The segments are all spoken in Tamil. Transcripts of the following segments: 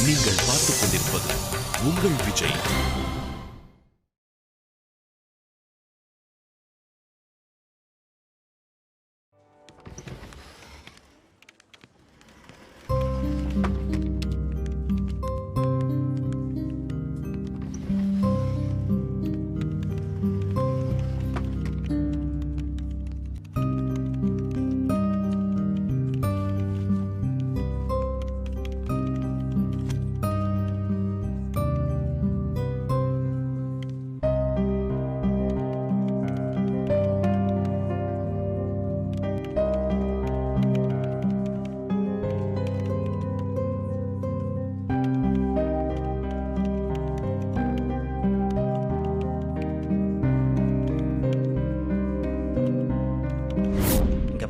நீங்கள் பார்த்துக் கொண்டிருப்பது உங்கள் விஜய்.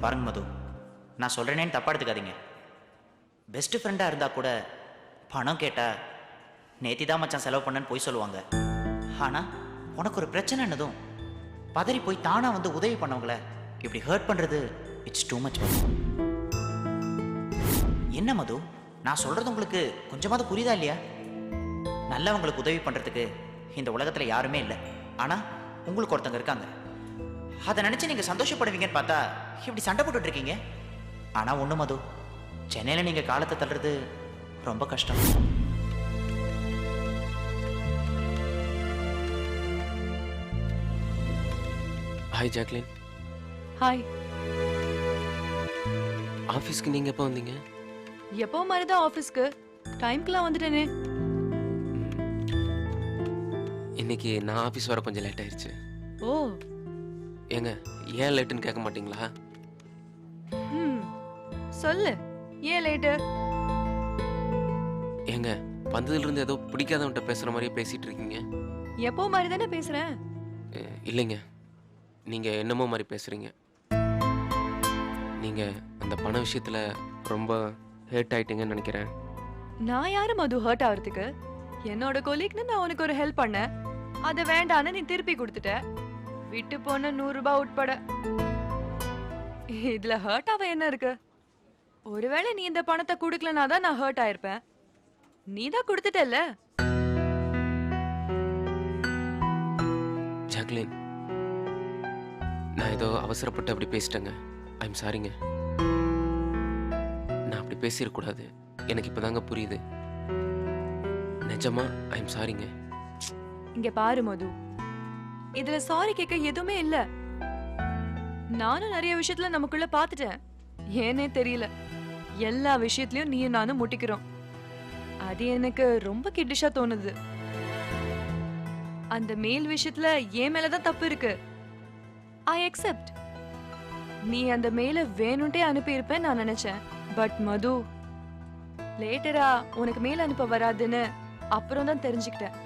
பாருங்க மது, நான் சொல்கிறேனேன்னு தப்பாக எடுத்துக்காதீங்க. பெஸ்ட் ஃப்ரெண்டாக இருந்தால் கூட பணம் கேட்டால் நேத்தி தான் மச்சான் செலவு பண்ணன்னு போய் சொல்லுவாங்க. ஆனால் உனக்கு ஒரு பிரச்சனைன்னதும் பதறி போய் தானாக வந்து உதவி பண்ணவங்கள இப்படி ஹர்ட் பண்ணுறது இட்ஸ் டூ மச் மது. என்ன மது, நான் சொல்கிறது உங்களுக்கு கொஞ்சமாவது புரியுதா இல்லையா? நல்லவங்களுக்கு உதவி பண்ணுறதுக்கு இந்த உலகத்தில் யாருமே இல்லை. ஆனால் உங்களுக்கு ஒருத்தங்க இருக்காங்க. அதை நினச்சி நீங்கள் சந்தோஷப்படுவீங்கன்னு பார்த்தா இப்படி சண்டை போட்டுட்டு இருக்கீங்க. ஆனால் ஒன்று மது, சென்னையில் நீங்கள் காலத்தை தள்ளுறது ரொம்ப கஷ்டம். Hi Jacqueline. ஹாய். ஆஃபீஸ்க்கு நீங்கள் எப்போ வந்தீங்க? எப்போ மாதிரி தான் ஆஃபீஸ்க்கு டைம்க்குலாம் வந்துட்டேனே. இன்னைக்கு நான் ஆஃபீஸ் வர கொஞ்சம் லேட் ஆயிடுச்சு. ஓ, ஏங்க ஏன் லேட்டுன்னு கேட்க மாட்டீங்களா? சொல்லு, ஏன் லேட்டு? ஏங்க வந்ததுலேருந்து ஏதோ பிடிக்காதவன்ட்ட பேசுகிற மாதிரியே பேசிகிட்டு இருக்கீங்க. எப்போ மாதிரி தானே பேசுகிறேன். இல்லைங்க, நீங்கள் என்னமோ மாதிரி பேசுகிறீங்க. நீங்கள் அந்த பண விஷயத்தில் ரொம்ப ஹேர்ட் ஆயிட்டீங்கன்னு நினைக்கிறேன். நான் யாரு மது ஹர்ட் ஆகிறதுக்கு? என்னோட கொலீக்னு நான் உனக்கு ஒரு ஹெல்ப் பண்ணேன். அதை வேண்டான்னு நீ திருப்பி கொடுத்துட்ட. விட்டு போன 100 ரூபாய் உட்பட. இதுல ஹர்ட் ஆக என்ன இருக்கு? ஒருவேளை நீ இந்த பணத்தை கொடுக்கலனா தான் நான் ஹர்ட் ஆயிருப்பேன். நீ தான் கொடுத்துட்டல்ல. ஜாக்லின், நான் ஏதோ அவசரப்பட்டு அப்படி பேசிட்டேங்க. ஐம் சாரிங்க. நான் அப்படி பேசிடக்கூடாது. எனக்கு இப்போதாங்க புரியுது. நிஜமா ஐம் சாரிங்க. இங்க பாரு மது, இதுல சாரி கேட்க எதுவுமே இல்ல. நானும் நிறைய விஷயத்துல நமக்குள்ள பாத்துட்டேன். ஏனே தெரியல, எல்லா விஷயத்திலயும் நீயும் நானும் முட்டிக்கிறோம். அது எனக்கு ரொம்ப கிட்டிஷா தோணுது. அந்த மேல் விஷயத்துல என் மேலதான் தப்பு இருக்கு. I accept. நீ அந்த மேல வேணும்ட்டே அனுப்பி இருப்பேன் நான் நினைச்சேன். பட் மது, லேட்டரா உனக்கு மேல அனுப்ப வராதுன்னு அப்புறம் தான் தெரிஞ்சுக்கிட்டேன்.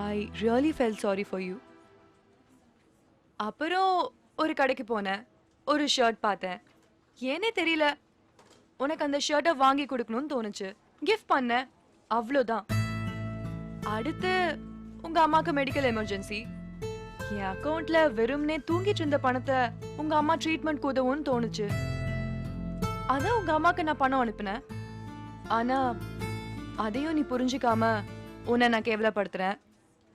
I really felt sorry for you. அப்புறம் ஒரு கடைக்கு போனேன், ஒரு ஷர்ட் பார்த்தேன். ஏனே தெரியல, உனக்கு அந்த ஷர்ட்டை வாங்கி கொடுக்கணும்னு தோணுச்சு. கிஃப்ட் பண்ணேன், அவ்வளோதான். அடுத்து உங்க அம்மாக்கு மெடிக்கல் எமர்ஜென்சி. என் அக்கௌண்ட்ல வெறும்னே தூங்கிட்டு இருந்த பணத்தை உங்க அம்மா ட்ரீட்மெண்ட் உதவும்னு தோணுச்சு. அதான் உங்க அம்மாக்கு நான் பணம் அனுப்பினேன். ஆனா அதையும் நீ புரிஞ்சுக்காம உன்னை நான் கேவலப்படுத்துறேன்,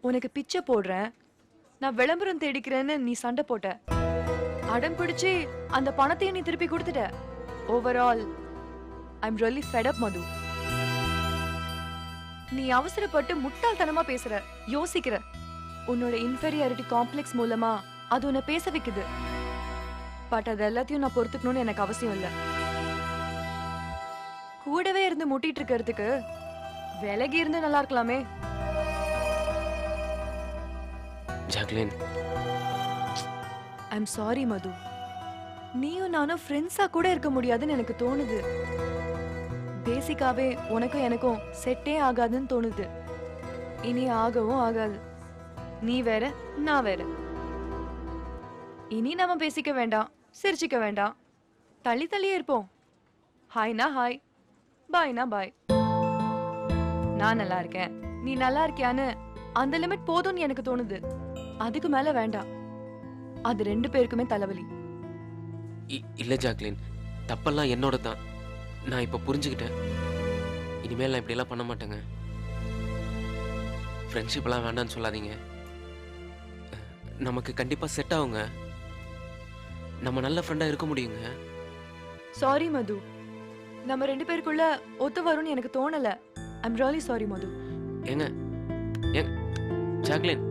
உனக்கு பிச்சை போடுறேன், நான் விளம்பரம் தேடிக்கிறேன்னு நீ சண்டை போட்ட. அடம் பிடிச்சி அந்த பணத்தையும் நீ திருப்பி கொடுத்துட்ட. Overall I'm really fed up Madhu. நீ அவசரப்பட்டு முட்டாள்தனமா பேசுற, யோசிக்கிற. உன்னோட இன்ஃபீரியாரிட்டி காம்ப்ளெக்ஸ் மூலமா அது உன்னை பேச வைக்குது. பட் அது எல்லாத்தையும் நான் பொறுத்துக்கணும்னு எனக்கு அவசியம் இல்லை. கூடவே இருந்து முட்டிட்டு இருக்கிறதுக்கு விலகி இருந்து நல்லா இருக்கலாமே. ஜாக்லின், ஐம் சாரி மது. நீயும் நானும் ஃப்ரெண்ட்ஸா கூட இருக்க முடியாதுன்னு எனக்கு தோணுது. பேசிக்காவே உனக்கும் எனக்கும் செட்டே ஆகாதுன்னு தோணுது. இனி ஆகவும் ஆகாது. நீ வேற, நான் வேற. இனி நாம பேசிக்க வேண்டாம், சிரிச்சிக்க வேண்டாம், தள்ளி தள்ளியே இருப்போம். ஹாய்னா ஹாய், பாய்னா பாய். நான் நல்லா இருக்கேன், நீ நல்லா இருக்கியான்னு அந்த லிமிட் போதும்னு எனக்கு தோணுது. அதுக்கு மேல வேண்டாம். அது 2 பேருக்குமே தலைவலி. இல்ல ஜாக்லின், தப்பெல்லாம் என்னோட தான். நான் இப்ப புரிஞ்சுக்கிட்டேன். இனிமேல் நான் இப்படியெல்லாம் பண்ண மாட்டேங்க. ஃப்ரெண்ட்ஷிப்லாம் வேண்டான்னு சொல்லாதீங்க. நமக்கு கண்டிப்பாக செட் ஆகுங்க. நம்ம நல்ல ஃப்ரெண்டாக இருக்க முடியுங்க. சாரி மது, நம்ம 2 பேருக்குள்ள ஒத்து வரும்னு எனக்கு தோணல. ஐம் ரியலி சாரி மது. ஏங்க ஏங்க ஜாக்லின்,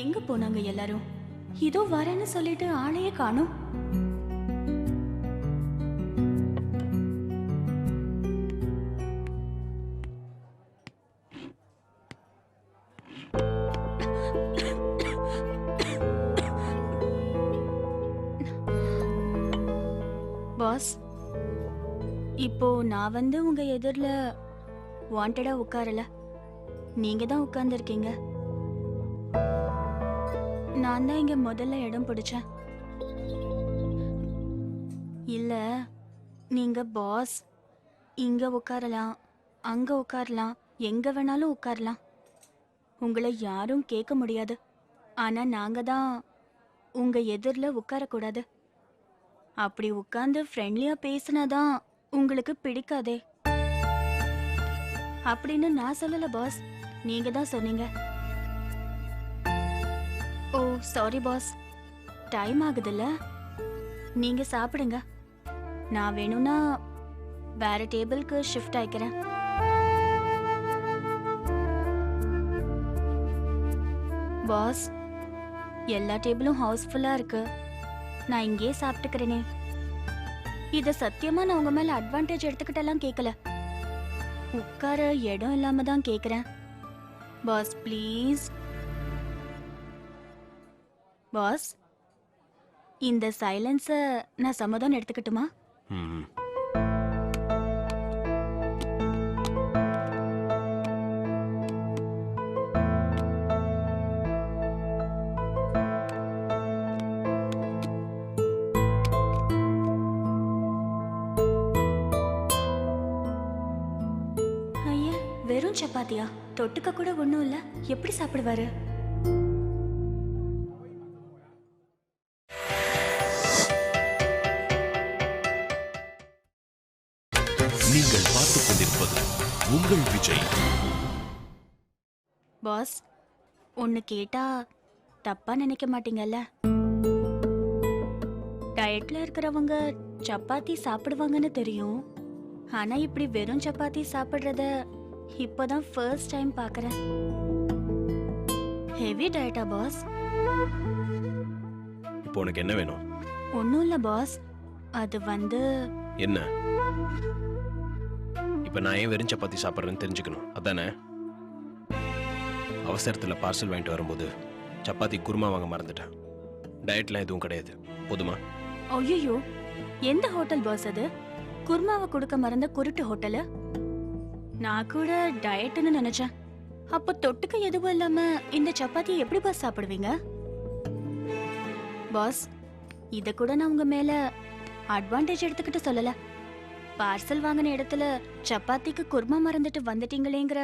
எங்க போனாங்க எல்லாரும்? இதோ வரேன்னு சொல்லிட்டு ஆளையே காணோம். பாஸ், இப்போ நான் வந்து உங்க எதிரில வாண்டடா உட்காரல, நீங்க தான் உட்கார்ந்துருக்கீங்க. நான் தான் இங்க முதல்ல இடம் பிடிச்சேன். இல்ல, நீங்க பாஸ், இங்க உட்காரலாம், அங்க உட்காரலாம், எங்க வேணாலும் உட்காரலாம். உங்களை யாரும் கேட்க முடியாது. ஆனா நாங்க தான் உங்க எதிரில் உட்காரக்கூடாது. அப்படி உட்கார்ந்து ஃப்ரெண்ட்லியா பேசினாதான் உங்களுக்கு பிடிக்காதே அப்படின்னு நான் சொல்லல பாஸ், நீங்க தான் சொன்னீங்க. ஓ சாரி பாஸ், டைம் ஆகுதுல்ல, நீங்க சாப்பிடுங்க. நான் வேணும்னா வேற டேபிளுக்கு ஷிஃப்ட் ஆயிக்கிறேன். பாஸ், எல்லா டேபிளும் ஹவுஸ்ஃபுல்லா இருக்கு, நான் இங்கேயே சாப்பிட்டுக்கிறேனே. இத சத்தியமா நான் உங்க மேல அட்வான்டேஜ் எடுத்துக்கிட்டெல்லாம் கேட்கல, உட்கார இடம் இல்லாம தான் கேக்குறேன். Pass please. பாஸ், இந்த சைலன்ஸ நான் சமாதானம் எடுத்துக்கட்டுமா? ஐயா, வெறும் சப்பாத்தியா? தொட்டுக்க கூட ஒண்ணும் இல்ல, எப்படி சாப்பிடுவாரு? நீங்கள் பார்த்துக் கொண்டிருப்பது உங்கள் விஜய். பாஸ், ஒன்னு கேட்டா தப்பா நினைக்க மாட்டீங்கல்ல? டயட்ல இருக்கிறவங்க சப்பாத்தி சாப்பிடுவாங்கன்னு தெரியும், ஆனா இப்படி வெறும் சப்பாத்தி சாப்பிடுறத இப்பதான் ஃபர்ஸ்ட் டைம் பார்க்கறேன். ஹெவி டயட்டா பாஸ்? இப்போ உனக்கு என்ன வேணும்? ஒன்றும் இல்லை பாஸ், அது வந்து என்ன? இப்போ நான் ஏன் வெறும் சப்பாத்தி சாப்பிட்றேன்னு தெரிஞ்சுக்கணும் அதானே? அவசரத்தில் பார்சல் வாங்கிட்டு வரும்போது சப்பாத்தி குருமா வாங்க மறந்துட்டேன். டயட்லாம் எதுவும் கிடையாது, போதுமா? ஐயோ, எந்த ஹோட்டல் பாஸ் அது? குருமாவை கொடுக்க மறந்த குருட்டு ஹோட்டலு? நான் கூட டயட்னு நினைச்சேன். அப்போ தொட்டுக்க எதுவும் இல்லாம இந்த சப்பாத்தியை எப்படி பாஸ் சாப்பிடுவீங்க? பாஸ், இத கூட நான் உங்க மேல அட்வான்டேஜ் எடுத்துக்கிட்டு சொல்லல. பார்சல் வாங்கின இடத்துல சப்பாத்திக்கு குருமா மறந்துட்டு வந்துட்டீங்களேங்கிற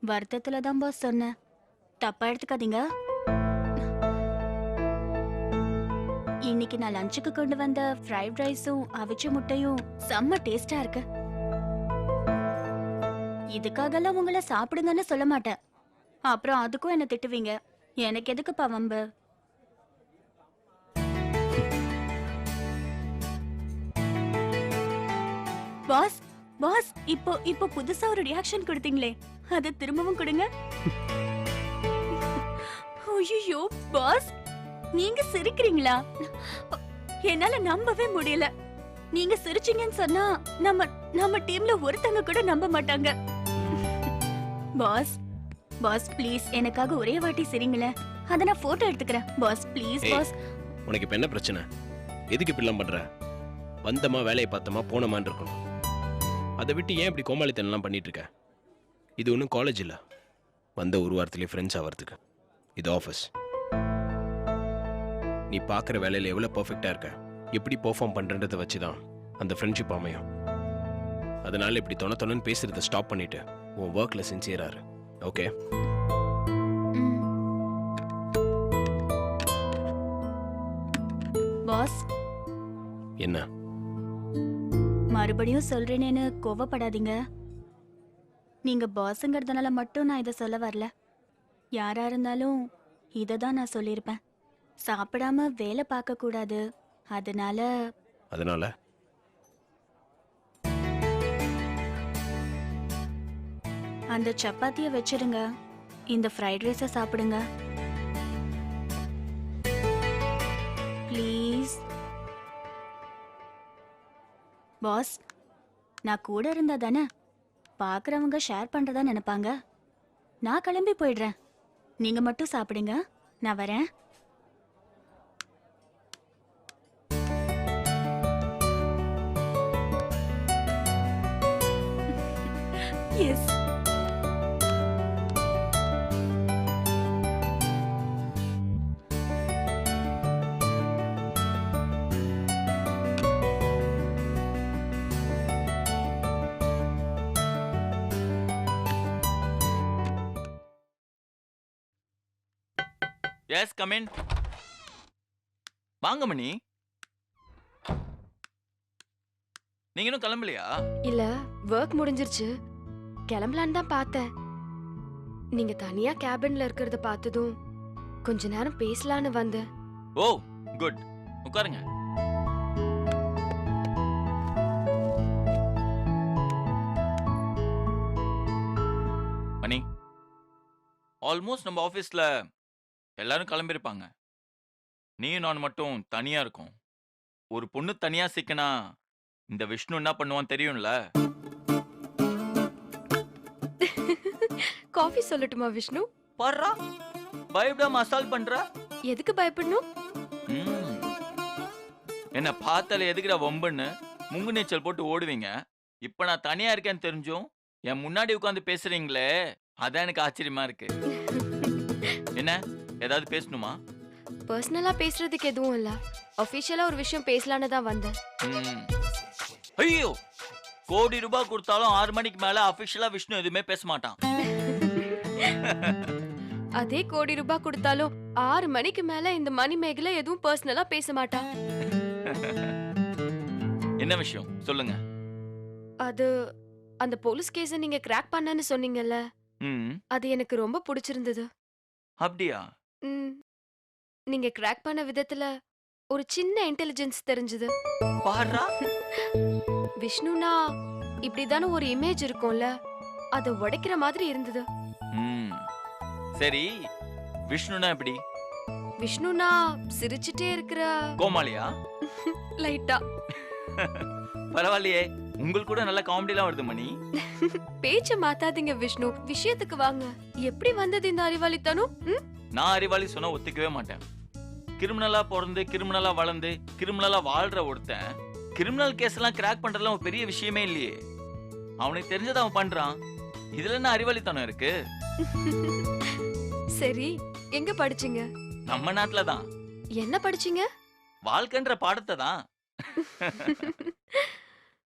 வருத்தத்துல தான் பாஸ் சொன்னேன். தப்பா எடுத்துக்காதீங்க. இன்னைக்கு நான் லஞ்சுக்கு கொண்டு வந்த ஃப்ரைட் ரைஸும் அவிச்ச முட்டையும் செம்ம டேஸ்டா இருக்கு. இதுக்காகலாம் உங்களை சாப்பிடுங்கன்னு சொல்ல மாட்டேன், அப்புறம் அதுக்கும் என்ன திட்டுவீங்க. எனக்கு எதுக்குப்பா வம்பு? பாஸ், பாஸ், இப்போ இப்போ புதுசா ஒரு ரியாக்ஷன் கொடுத்தீங்களே, அது திரும்பவும் கொடுங்க. ஐயோ பாஸ், நீங்க சிரிக்கிறீங்களா? என்னால நம்பவே முடியல. நீங்க சிரிச்சீங்கன்னு சொன்னா நம்ம டீம்ல ஒருத்தங்க கூட நம்ப மாட்டாங்க. பாஸ், பாஸ் ப்ளீஸ் எனக்காக ஒரே வாட்டி சிரிங்களேன், அத நான் போட்டோ எடுத்துக்கிறேன். Boss please boss. உனக்கு இப்போ என்ன பிரச்சனை? எதுக்கு இப்படிலாம் பண்ற? வந்தமா வேலையை பார்த்தமா போனமான்னு இருக்கணும். அதை விட்டு ஏன் இப்படி கோமாளித்தனம்லாம் பண்ணிட்டு இருக்க? இது ஒன்றும் காலேஜ் இல்லை, வந்த ஒரு வாரத்திலே ஃப்ரெண்ட்ஸ் ஆகிறதுக்கு. இது ஆஃபீஸ். நீ பார்க்குற வேலையில் எவ்வளோ பர்ஃபெக்டாக இருக்க, எப்படி பெர்ஃபார்ம் பண்ணுறதை வச்சு தான் அந்த ஃப்ரெண்ட்ஷிப் அமையும். அதனால இப்படி தொணன்னு பேசுறதை ஸ்டாப் பண்ணிட்டு உன் ஒர்க்கில் சின்சியராரு. ஓகே? பாஸ், என்ன? மறுபடியும் சொல்றேனேன்னு கோவப்படாதீங்க. நீங்க பாஸ்ங்கிறதுனால மட்டும் நான் இதை சொல்ல வரல. யாரா இருந்தாலும் இதை தான் நான் சொல்லியிருப்பேன். சாப்பிடாம வேலை பார்க்க கூடாது. அதனால அந்த சப்பாத்தியை வச்சிருங்க, இந்த ஃப்ரைட் ரைஸை சாப்பிடுங்க ப்ளீஸ். பாஸ், நான் கூட இருந்தா தானே பார்க்குறவங்க ஷேர் பண்ணுறதா நினைப்பாங்க. நான் கிளம்பி போயிடுறேன், நீங்க மட்டும் சாப்பிடுங்க. நான் வரேன். எஸ். Yes come in. வாங்க மணி. நீங்க இன்னும் கிளம்பலையா? இல்ல, ஒர்க் முடிஞ்சிருச்சு, கிளம்பலான்னு தான் பார்த்தேன். நீங்க தனியா கேபின்ல இருக்கிறத பார்த்ததும் கொஞ்ச நேரம் பேசலான்னு வந்தேன். ஓ குட், உட்காருங்க. மணி, ஆல்மோஸ்ட் நம்ம ஆஃபீஸ்ல எல்லாரும் கிளம்பியிருப்பாங்க. நீயும் நான் மட்டும் தனியா இருக்கோம். ஒரு பொண்ணு தனியா சிக்கனா இந்த விஷ்ணு என்ன பண்ணுவான் தெரியும்ல? காஃபி சொல்லட்டுமா விஷ்ணு? பாருடா, பயப்படாம அசால்ட் பண்ற. எதுக்கு பயப்படணும்? ம். என்ன பார்த்தால எதுக்குடா வம்புன்னு முங்கு நீச்சல் போட்டு ஓடுவீங்க. இப்ப நான் தனியா இருக்கேன்னு தெரிஞ்சும் என் முன்னாடி உட்காந்து பேசுறீங்களே, அதான் எனக்கு ஆச்சரியமா இருக்கு. என்ன ஏதாவது பேசணுமா? பர்சனலா பேசுறதுக்கு எதுவும் இல்ல, அபிஷியலா ஒரு விஷயம் பேசலான்னு தான் வந்தேன். ம். ஐயோ, கோடி ரூபாய் கொடுத்தாலும் 6 மணிக்கு மேல அபிஷியலா விஷ்ணு எதுவுமே பேச மாட்டான். அதே கோடி ரூபாய் கொடுத்தாலும் 6 மணிக்கு மேல இந்த மணி மேகல எதுவும் பர்சனலா பேச மாட்டான். என்ன விஷயம் சொல்லுங்க. அது அந்த போலீஸ் கேஸ நீங்க கிராக் பண்ணன்னு சொன்னீங்கல்ல, ம். அது எனக்கு ரொம்ப பிடிச்சிருந்தது. அப்படியா? ம். நீங்க கிராக் பண்ண விதத்துல ஒரு சின்ன இன்டெலிஜென்ஸ் தெரிஞ்சது. பாருடா. விஷ்ணுனா இப்படிதானே ஒரு இமேஜ் இருக்கும்ல, அத உடைக்கிற மாதிரி இருந்தது. ம். சரி, விஷ்ணுனா எப்படி? விஷ்ணுனா சிரிச்சிட்டே இருக்கிற கோமாளியா? லைட்டா. பரவாயில்லையே, உங்களுக்கு கூட நல்ல காமெடிலாம் வருது மணி. பேச்ச மாத்தாதீங்க விஷ்ணு, விஷயத்துக்கு வாங்க. எப்படி வந்தது இந்த அறிவாளித்தனம்? நான் அறிவாளி சொன்னா ஒத்துக்கவே மாட்டேன். கிரிமினலா பிறந்து கிரிமினலா வளர்ந்து கிரிமினலா வாழ்ற ஒருத்தன் கிரிமினல் கேஸ் எல்லாம் கிராக் பண்றதுலாம் ஒரு பெரிய விஷயமே இல்லையே. அவனுக்கு தெரிஞ்சதை அவன் பண்றான். இதுல என்ன அறிவாளித்தனம் இருக்கு? சரி, எங்க படிச்சீங்க? நம்ம நாட்டுல தான். என்ன படிச்சீங்க? வாழ்க்கைன்ற பாடத்தை தான்.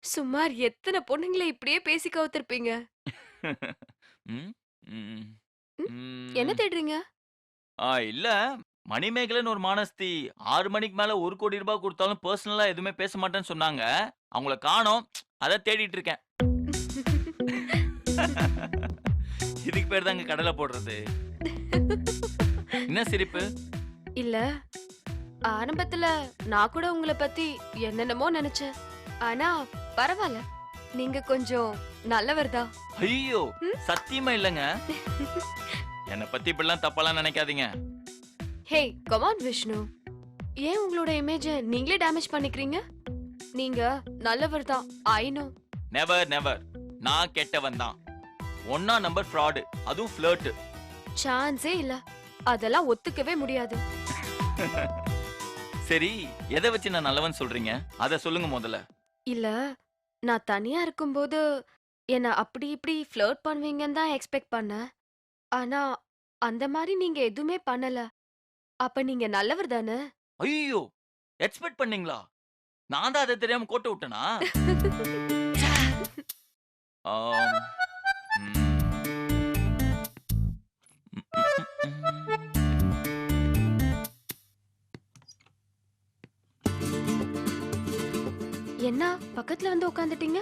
சுமார் எத்தனை பொண்ணுங்களை இப்படியே பேசி கவுத்திருப்பீங்க. ம், ம், ம். என்ன தேடுறீங்க? இல்ல, மணிமேகலன் ஒரு மானஸ்தி 6 மணிக்கு மேல 1 கோடி ரூபாய் கொடுத்தாலும் பர்சனலா எதுவுமே பேச மாட்டேன்னு சொன்னாங்க. அவங்கள காணோம், அத தேடிட்டு இருக்கேன். இதுக்கு பேர் தாங்க கடலை போடுறது. என்ன சிரிப்பு? இல்ல, ஆரம்பத்துல நான் கூட உங்களை பத்தி என்னென்னமோ நினைச்சேன். ஆனா பரவாயில்ல, நீங்க கொஞ்சம் நல்லவர்தான். ஐயோ, சத்தியமா இல்லங்க. என்னை பத்தி இப்படிலாம் தப்பாலாம் நினைக்காதீங்க. ஹே கம் ஆன் விஷ்ணு, ஏன் உங்களோட இமேஜ நீங்களே டேமேஜ் பண்ணிக்கிறீங்க? நீங்க நல்லவர்தான், ஐ நோ. நெவர் நெவர், நான் கெட்டவன் தான். 1 நம்பர் ஃப்ராடு, அதுவும் ஃப்ளர்ட். சான்ஸே இல்ல, அதெல்லாம் ஒத்துக்கவே முடியாது. சரி, எதை வச்சு நான் நல்லவன் சொல்றீங்க? அத சொல்லுங்க முதல்ல. இல்ல, நான் தனியா இருக்கும்போது என்ன அப்படி இப்படி ஃப்ளர்ட் பண்ணுவீங்கன்னு தான் எக்ஸ்பெக்ட் பண்ணேன். ஆனா அந்த மாதிரி நீங்க எதுவுமே பண்ணல. அப்ப நீங்க நல்லவர் தானே? ஐயோ, எக்ஸ்பெக்ட் பண்ணீங்களா? நான் தான் அதை தெரியாம கோட்டை விட்டனா? ஆம். ம். என்ன பக்கத்துல வந்து உட்காந்துட்டீங்க?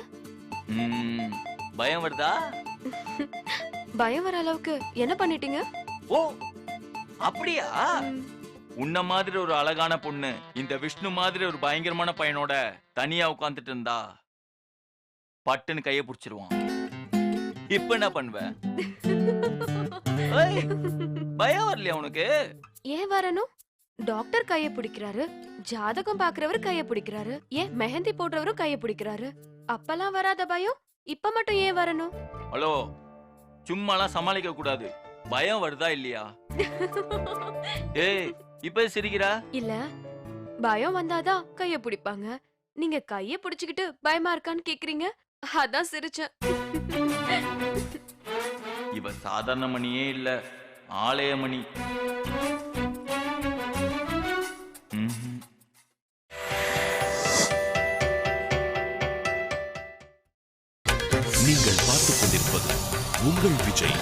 ம். பயம் வருதா? பயம் வர அளவுக்கு என்ன பண்ணிட்டீங்க? ஓ அப்படியா? உன்ன மாதிரி ஒரு அழகான பொண்ணு இந்த விஷ்ணு மாதிரி ஒரு பயங்கரமான பையனோட தனியா உட்கார்ந்துட்டு இருந்தா பட்டுன்னு கைய புடிச்சிருவான். இப்ப என்ன பண்ணுவ? ஏய், பயம் வரலையா உனக்கு? ஏன் வரணும்? டாக்டர் கைய பிடிக்கிறாரு, ஜாதகம் பாக்குறவர் கைய பிடிக்கிறாரு, ஏன் மெஹந்தி போடுறவரும் கைய பிடிக்கிறாரு. அப்பெல்லாம் வராத பயம் இப்ப மட்டும் ஏன் வரணும்? ஹலோ, சும்மாலாம் சமாளிக்க கூடாது. பயம் வருதா இல்லையா? ஏய், இப்ப சிரிக்கிறா? இல்ல, பயம் வந்தாதான் கைய பிடிப்பாங்க. நீங்க கைய பிடிச்சுக்கிட்டு பயமா இருக்கான்னு கேக்குறீங்க, அதான் சிரிச்சேன். இவ சாதாரண மணியே இல்ல, ஆலய மணி. ம்ஹும். நீங்கள் பார்த்துக் கொண்டிருப்பது உங்கள் விஜய்.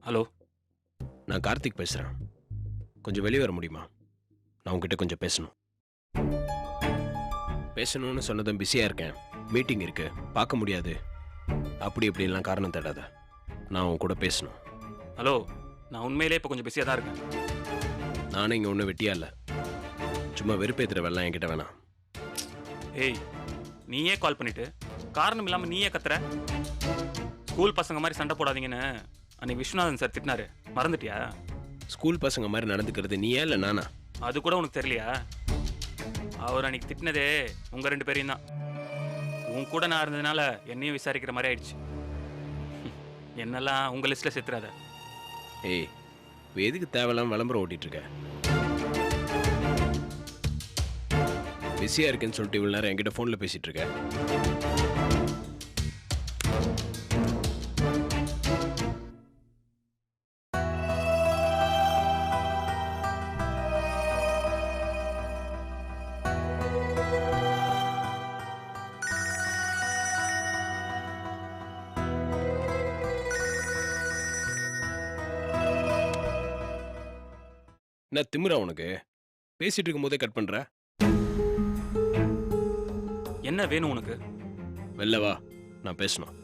ஹலோ, நான் கார்த்திக் பேசுறேன். கொஞ்சம் வெளியே வர முடியுமா? நான் உங்ககிட்ட கொஞ்சம் பேசணும்னு சொன்னதும் பிஸியாக இருக்கேன், மீட்டிங் இருக்கு, பார்க்க முடியாது, அப்படி இப்படிலாம் காரணம் தேடாத. நான் உன் கூட பேசணும். ஹலோ, நான் உண்மையிலே இப்போ கொஞ்சம் பிஸியாக தான் இருக்கேன். நானும் இங்கே ஒன்றும் வெட்டியா இல்லை, சும்மா வெறுப்பேற்றுற வெள்ளம் என்கிட்ட வேணாம். ஏய், நீயே கால் பண்ணிட்டு காரணம் இல்லாமல் நீயே கத்துற. ஸ்கூல் பசங்க மாதிரி சண்டை போடாதீங்கன்னு அன்னைக்கு விஸ்வநாதன் சார் திட்டினாரு, மறந்துட்டியா? ஸ்கூல் பசங்க மாதிரி நடந்துக்கிறது நீயா இல்லை நானா? அது கூட உனக்கு தெரியலையா? அவர் அன்னைக்கு திட்டினதே உங்கள் 2 பேரையும் தான். உன் கூட நான் இருந்ததுனால என்னையும் விசாரிக்கிற மாதிரி ஆயிடுச்சு. என்னெல்லாம் உங்கள் லிஸ்ட்டில் சேர்த்துறாத. ஏய், இப்போ எதுக்கு தேவையில்லாம விளம்பரம் ஓட்டிட்டு இருக்க? பிஸியாக இருக்குன்னு சொல்லிட்டு இவ்வளோ நேரம் என்கிட்ட ஃபோனில் பேசிகிட்டு இருக்க. என்ன திமிரா உனக்கு? பேசிட்டு இருக்கும் போதே கட் பண்ற? என்ன வேணும் உனக்கு? வெளில வா, நான் பேசணும்.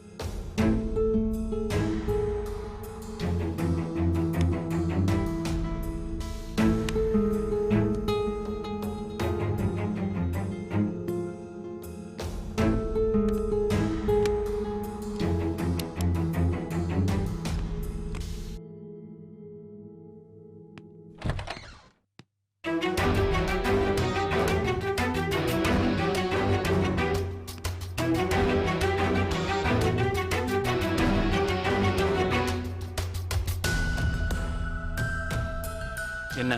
என்ன?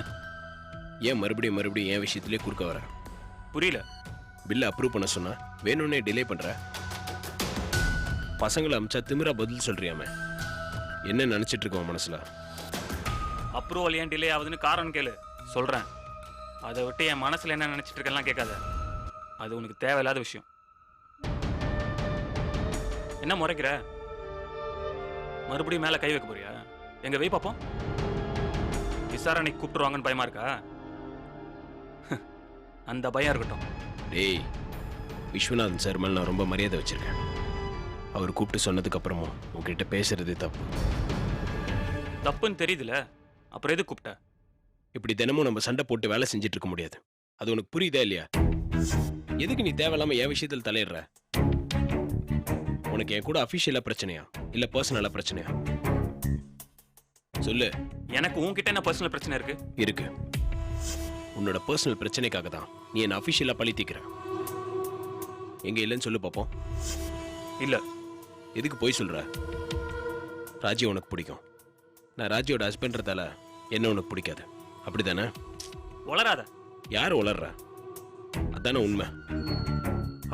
ஏன் மறுபடியும் என் விஷயத்திலே குறுக்க வர? புரியல. பில்லை அப்ரூவ் பண்ண சொன்னா வேணும்னே டிலே பண்ற. பசங்களை அமிச்சா திமிரா பதில் சொல்றியாமே, என்ன நினைச்சிட்டு இருக்கோம் மனசுல? அப்ரூவல் ஏன் டிலே ஆகுதுன்னு காரணம் கேளு, சொல்கிறேன். அதை விட்டு என் மனசில் என்ன நினச்சிட்டு இருக்கெல்லாம் கேட்காத, அது உனக்கு தேவையில்லாத விஷயம். என்ன முறைக்கிற? மறுபடியும் மேலே கை வைக்க போறியா? எங்க வை பார்ப்போம். விசாரணைக்கு கூப்பிட்டுருவாங்கன்னு பயமா இருக்கா? அந்த பயம் இருக்கட்டும். டேய், விஸ்வநாதன் சார் மேல நான் ரொம்ப மரியாதை வச்சிருக்கேன். அவர் கூப்பிட்டு சொன்னதுக்கு அப்புறமும் உங்ககிட்ட பேசுறது தப்பு. தப்புன்னு தெரியுதுல, அப்புறம் எது கூப்பிட்ட? இப்படி தினமும் நம்ம சண்டை போட்டு வேலை செஞ்சுட்டு இருக்க முடியாது. அது உனக்கு புரியுதா இல்லையா? எதுக்கு நீ தேவையில்லாம என் விஷயத்தில் தலையிடுற? உனக்கு என் கூட அஃபிஷியலா பிரச்சனையா இல்ல பர்சனலா பிரச்சனையா? சொல்லு. எனக்கு உன்கிட்ட என்ன பர்சனல் பிரச்சனை இருக்கு? இருக்கு. உன்னோட பர்சனல் பிரச்சனைக்காக தான் நீ என்ன அஃபிஷியலா பழி தீக்கிற. எங்க இல்லைன்னு சொல்லு பாப்போம். இல்ல. எதுக்கு போய் சொல்ற? ராஜி உனக்கு பிடிக்கும், நான் ராஜியோட ஹஸ்பண்ட்றதால என்ன உனக்கு பிடிக்காது, அப்படிதானே? வளராத. யார் வளர்ற? அதான் அதானே உண்மை.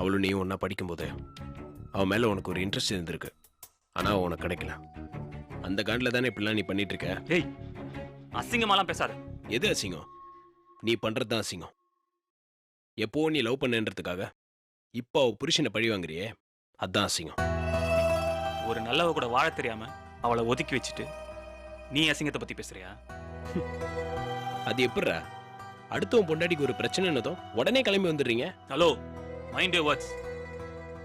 அவளும் நீயும் ஒன்றா படிக்கும்போது அவன் மேலே உனக்கு ஒரு இன்ட்ரெஸ்ட் இருந்திருக்கு. ஆனால் அவன் உனக்கு கிடைக்கல. அந்த காண்டில் தானே இப்படிலாம் நீ பண்ணிட்டு இருக்க. ஏய், அசிங்கமாலாம் பேசாத. எது அசிங்கம்? நீ பண்ணுறது தான் அசிங்கம். எப்போ நீ லவ் பண்ணன்றதுக்காக இப்போ அவ புருஷனை பழி வாங்குறியே, அதான் அசிங்கம். ஒரு நல்லவ கூட வாழ தெரியாம அவளை ஒதுக்கி வச்சுட்டு நீ அசிங்கத்தை பத்தி பேசுறியா? அது எப்படிரா? அடுத்தவன் பொண்டாட்டிக்கு ஒரு பிரச்சனை என்னதோ உடனே கிளம்பி வந்துடுறீங்க. Hello, mind your words.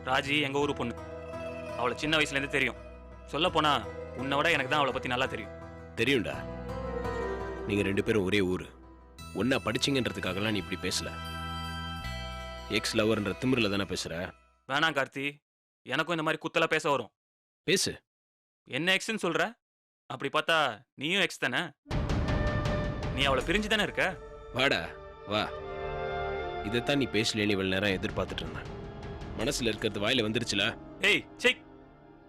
Raji எங்க ஊரு பொண்ணு. அவளை சின்ன வயசுல இருந்து தெரியும். சொல்ல போனா உன்னை விட எனக்கு தான் அவளை பத்தி நல்லா தெரியும். தெரியும்டா. நீங்க 2 பேரும் ஒரே ஊரு, ஒன்னா படிச்சீங்கன்றதுக்காகலாம் நீ இப்படி பேசல. எக்ஸ் லவர்ன்ற திமிரில் தானே பேசுற. வேணாம் கார்த்தி, எனக்கும் இந்த மாதிரி குத்தலா பேச வரும். பேசு. என்ன எக்ஸ்ன்னு சொல்ற? அப்படி பார்த்தா நீயும் எக்ஸ் தானே. நீ அவளை பிரிஞ்சு தானே இருக்க. வாடா வா. இதைத்தான் நீ பேசலேன்னு இவ்வளவு நேரம் எதிர்பார்த்துட்டு இருந்தேன். மனசுல இருக்கிறது வாயில வந்துருச்சுல. ஏய் செக்,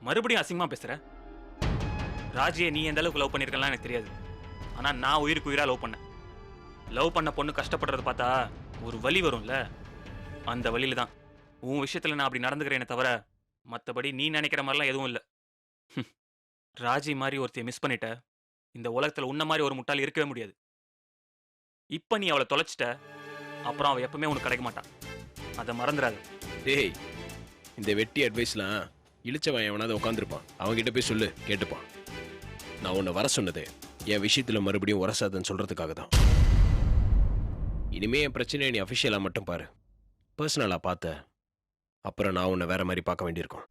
மறுபடியும் அசிங்கமா பேசுற. ராஜியை நீ எந்த அளவுக்கு லவ் பண்ணிருக்கலாம் எனக்கு தெரியாது. ஆனா நான் உயிருக்கு உயிரா லவ் பண்ணேன். லவ் பண்ண பொண்ணு கஷ்டப்படுறத பார்த்தா ஒரு வலி வரும்ல, அந்த வழியில தான் உன் விஷயத்துல நான் அப்படி நடந்துக்கிறேனே தவிர மற்றபடி நீ நினைக்கிற மாதிரிலாம் எதுவும் இல்லை. ராஜி மாதிரி ஒருத்தைய மிஸ் பண்ணிட்ட. இந்த உலகத்துல உன்ன மாதிரி ஒரு முட்டாள் இருக்கவே முடியாது. இப்ப நீ அவளை தொலைச்சிட்ட, அப்புறம் அவ எப்பவுமே உனக்கு கிடைக்க மாட்டான். அதை மறந்துடாது. டேய், இந்த வெட்டி அட்வைஸ்லாம் இழிச்சவன் எவனாவது உட்காந்துருப்பான். அவன்கிட்ட போய் சொல்லு, கேட்டுப்பான். நான் உன்னை வர சொன்னது என் விஷயத்துல மறுபடியும் உரசாதன்னு சொல்றதுக்காக தான். இனிமே என் பிரச்சனையை நீ அஃபிஷியலா மட்டும் பாரு. பர்சனலா பார்த்த அப்புறம் நான் உன்னை வேற மாதிரி பார்க்க வேண்டியிருக்கும்.